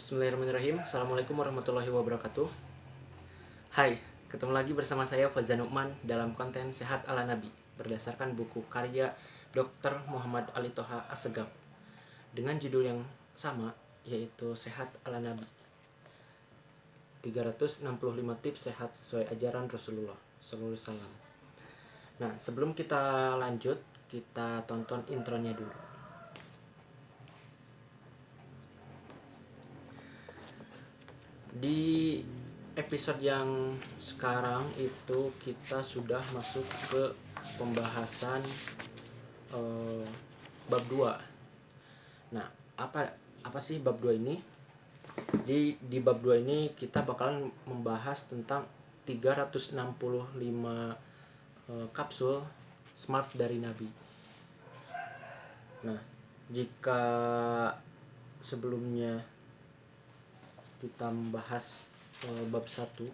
Bismillahirrahmanirrahim. Assalamualaikum warahmatullahi wabarakatuh. Hai, ketemu lagi bersama saya Fazan Nukman dalam konten Sehat ala Nabi berdasarkan buku karya Dr. Muhammad Ali Toha Assegaf dengan judul yang sama, yaitu Sehat ala Nabi, 365 tips sehat sesuai ajaran Rasulullah SAW. Nah, sebelum kita lanjut, kita tonton intronya dulu. Di episode yang sekarang itu kita sudah masuk ke pembahasan bab 2. Nah, apa sih bab 2 ini? Di bab 2 ini kita bakalan membahas tentang 365 kapsul smart dari Nabi. Nah, jika sebelumnya kita membahas bab 1,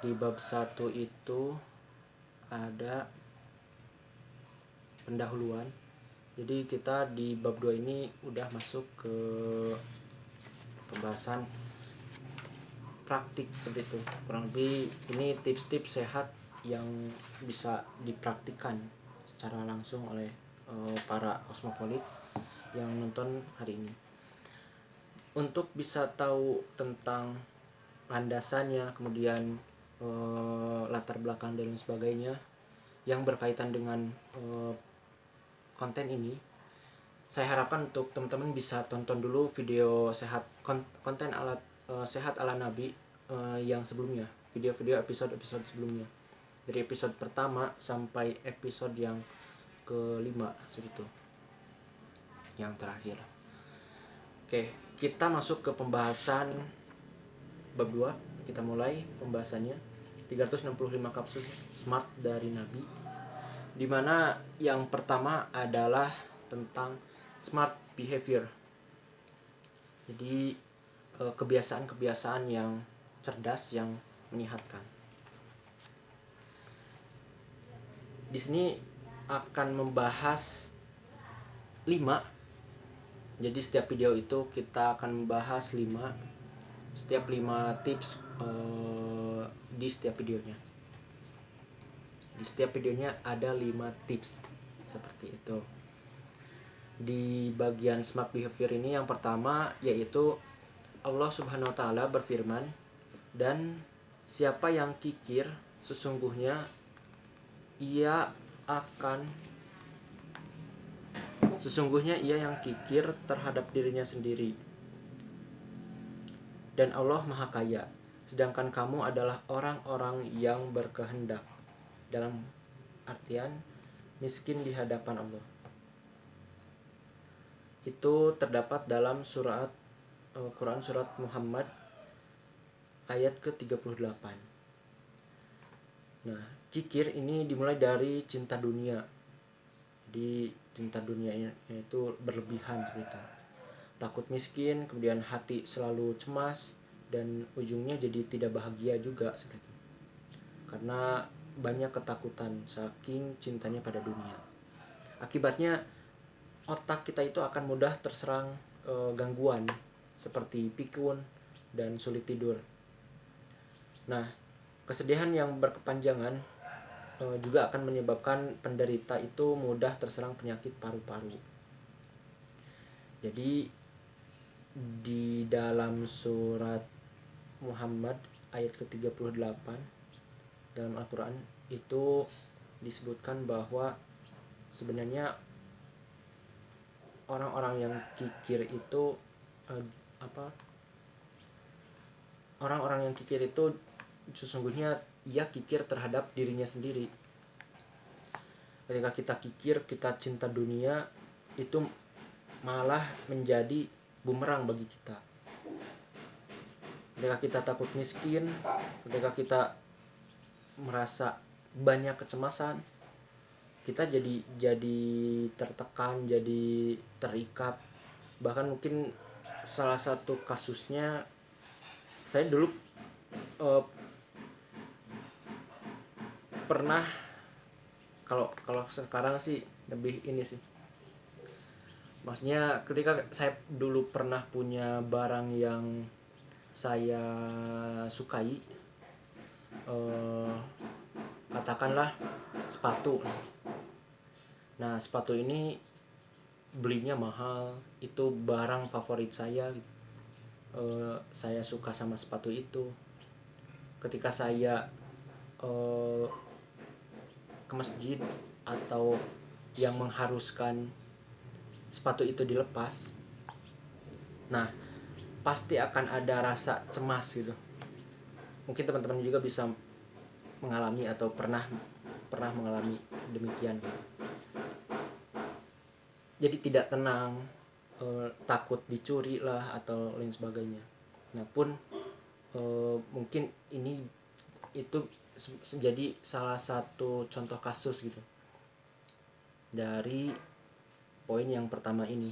di bab 1 itu ada pendahuluan. Jadi kita di bab 2 ini udah masuk ke pembahasan praktik seperti itu. Kurang lebih ini tips-tips sehat yang bisa dipraktikkan secara langsung oleh para kosmopolit yang nonton hari ini. Untuk bisa tahu tentang landasannya, kemudian latar belakang dan sebagainya yang berkaitan dengan konten ini, saya harapkan untuk teman-teman bisa tonton dulu video konten sehat ala Nabi yang sebelumnya, video-video episode sebelumnya, dari episode pertama sampai episode yang kelima segitu, yang terakhir. Oke, kita masuk ke pembahasan bab 2. Kita mulai pembahasannya, 365 kapsul smart dari Nabi, dimana yang pertama adalah tentang smart behavior. Jadi kebiasaan-kebiasaan yang cerdas, yang menyehatkan. Di sini akan membahas 5. Jadi setiap video itu kita akan membahas 5 tips di setiap videonya. Di setiap videonya ada 5 tips seperti itu. Di bagian smart behavior ini yang pertama yaitu Allah Subhanahu wa taala berfirman, dan siapa yang kikir sesungguhnya ia yang kikir terhadap dirinya sendiri, dan Allah Maha Kaya, sedangkan kamu adalah orang-orang yang berkehendak, dalam artian miskin di hadapan Allah. Itu terdapat dalam Quran surat Muhammad ayat ke-38. Nah, kikir ini dimulai dari cinta dunia. Jadi cinta dunia itu berlebihan seperti itu. Takut miskin, kemudian hati selalu cemas, dan ujungnya jadi tidak bahagia juga seperti itu. Karena banyak ketakutan saking cintanya pada dunia. Akibatnya otak kita itu akan mudah terserang gangguan seperti pikun dan sulit tidur. Nah, kesedihan yang berkepanjangan juga akan menyebabkan penderita itu mudah terserang penyakit paru-paru. Jadi di dalam surat Muhammad ayat ke-38 dalam Al-Quran itu disebutkan bahwa sebenarnya orang-orang yang kikir itu orang-orang yang kikir itu sesungguhnya ia kikir terhadap dirinya sendiri. Ketika kita kikir, kita cinta dunia, itu malah menjadi bumerang bagi kita. Ketika kita takut miskin, ketika kita merasa banyak kecemasan, kita jadi tertekan, jadi terikat. Bahkan mungkin salah satu kasusnya, saya dulu pernah, kalau sekarang sih lebih ini sih, Maksudnya ketika saya dulu pernah punya barang yang saya sukai, eh, katakanlah sepatu. Nah, sepatu ini belinya mahal, itu barang favorit saya. Saya suka sama sepatu itu. Ketika saya eh, ke masjid atau yang mengharuskan sepatu itu dilepas, nah pasti akan ada rasa cemas gitu. Mungkin teman-teman juga bisa mengalami atau pernah mengalami demikian gitu. Jadi tidak tenang, takut dicuri lah atau lain sebagainya. Nah pun mungkin ini itu jadi salah satu contoh kasus gitu dari poin yang pertama ini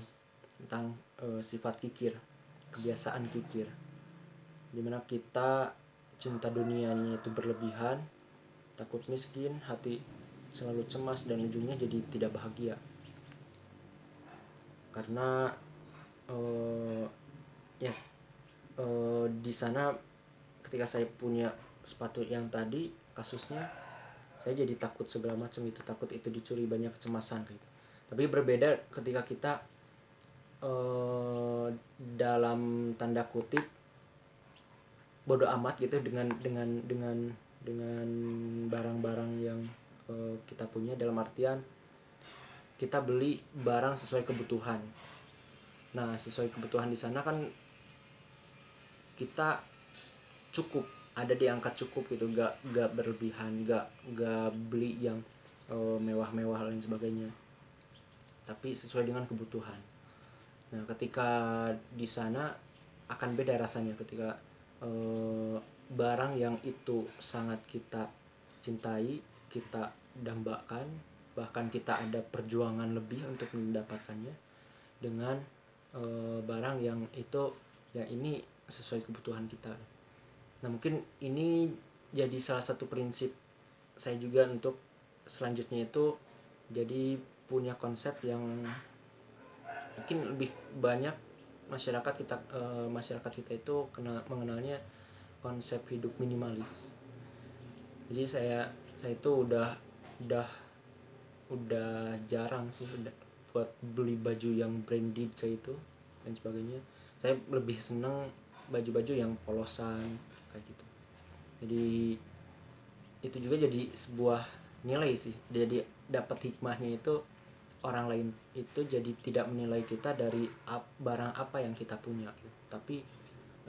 tentang sifat kikir, kebiasaan kikir, dimana kita cinta dunianya itu berlebihan, takut miskin, hati selalu cemas, dan ujungnya jadi tidak bahagia. Karena ya di sana ketika saya punya sepatu yang tadi kasusnya, saya jadi takut segala macam itu, takut itu dicuri, banyak kecemasan gitu. Tapi berbeda ketika kita dalam tanda kutip bodoh amat gitu dengan barang-barang yang kita punya, dalam artian kita beli barang sesuai kebutuhan. Nah, sesuai kebutuhan di sana kan kita cukup, ada di angka cukup gitu, gak berlebihan, gak beli yang mewah-mewah lain sebagainya, tapi sesuai dengan kebutuhan. Nah, ketika di sana akan beda rasanya ketika barang yang itu sangat kita cintai, kita dambakan, bahkan kita ada perjuangan lebih untuk mendapatkannya, dengan barang yang itu yang ini sesuai kebutuhan kita. Nah, mungkin ini jadi salah satu prinsip saya juga untuk selanjutnya itu, jadi punya konsep yang mungkin lebih banyak masyarakat kita itu mengenalnya konsep hidup minimalis. Jadi saya itu udah jarang sih buat beli baju yang branded kayak itu dan sebagainya. Saya lebih seneng baju-baju yang polosan kayak gitu. Jadi itu juga jadi sebuah nilai sih. Jadi dapat hikmahnya itu, orang lain itu jadi tidak menilai kita dari barang apa yang kita punya gitu, tapi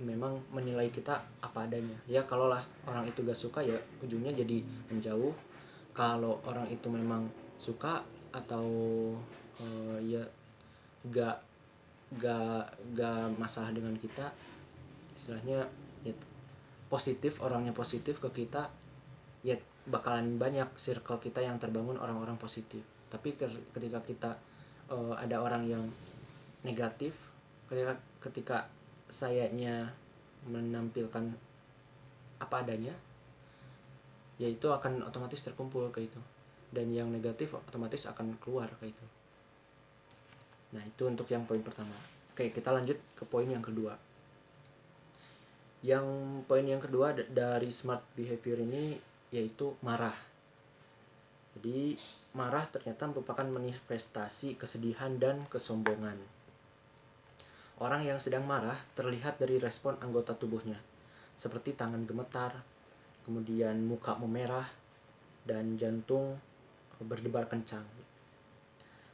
memang menilai kita apa adanya. Ya kalau lah orang itu gak suka, ya ujungnya jadi menjauh. Kalau orang itu memang suka atau ya gak masalah dengan kita, istilahnya ya positif, orangnya positif ke kita, ya bakalan banyak circle kita yang terbangun orang-orang positif. Tapi ketika kita ada orang yang negatif, ketika sayanya menampilkan apa adanya, ya itu akan otomatis terkumpul kayak itu, dan yang negatif otomatis akan keluar kayak itu. Nah, itu untuk yang poin pertama. Oke, kita lanjut ke poin yang kedua. Yang poin yang kedua dari smart behavior ini yaitu marah. Jadi marah ternyata merupakan manifestasi kesedihan dan kesombongan. Orang yang sedang marah terlihat dari respon anggota tubuhnya, seperti tangan gemetar, kemudian muka memerah, dan jantung berdebar kencang.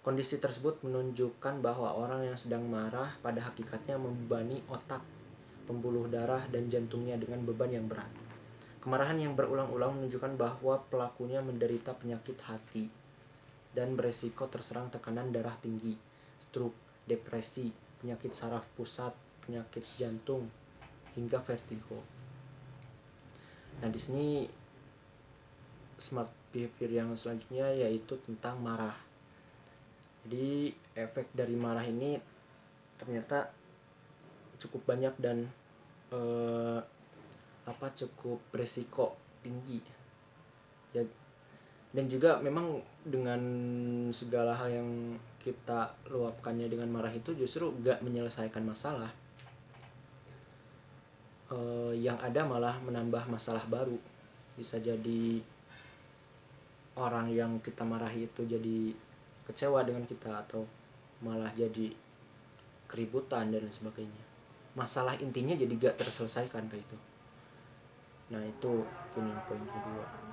Kondisi tersebut menunjukkan bahwa orang yang sedang marah pada hakikatnya membebani otak, pembuluh darah, dan jantungnya dengan beban yang berat. Kemarahan yang berulang-ulang menunjukkan bahwa pelakunya menderita penyakit hati dan beresiko terserang tekanan darah tinggi, stroke, depresi, penyakit saraf pusat, penyakit jantung, hingga vertigo. Nah, di sini smart behavior yang selanjutnya yaitu tentang marah. Jadi efek dari marah ini ternyata cukup banyak dan cukup beresiko tinggi. Ya, Dan juga memang dengan segala hal yang kita luapkannya dengan marah itu justru gak menyelesaikan masalah. Yang ada malah menambah masalah baru. Bisa jadi orang yang kita marahi itu jadi kecewa dengan kita, atau malah jadi keributan dan sebagainya. Masalah intinya jadi gak terselesaikan kayak itu. Nah itu yang poin kedua.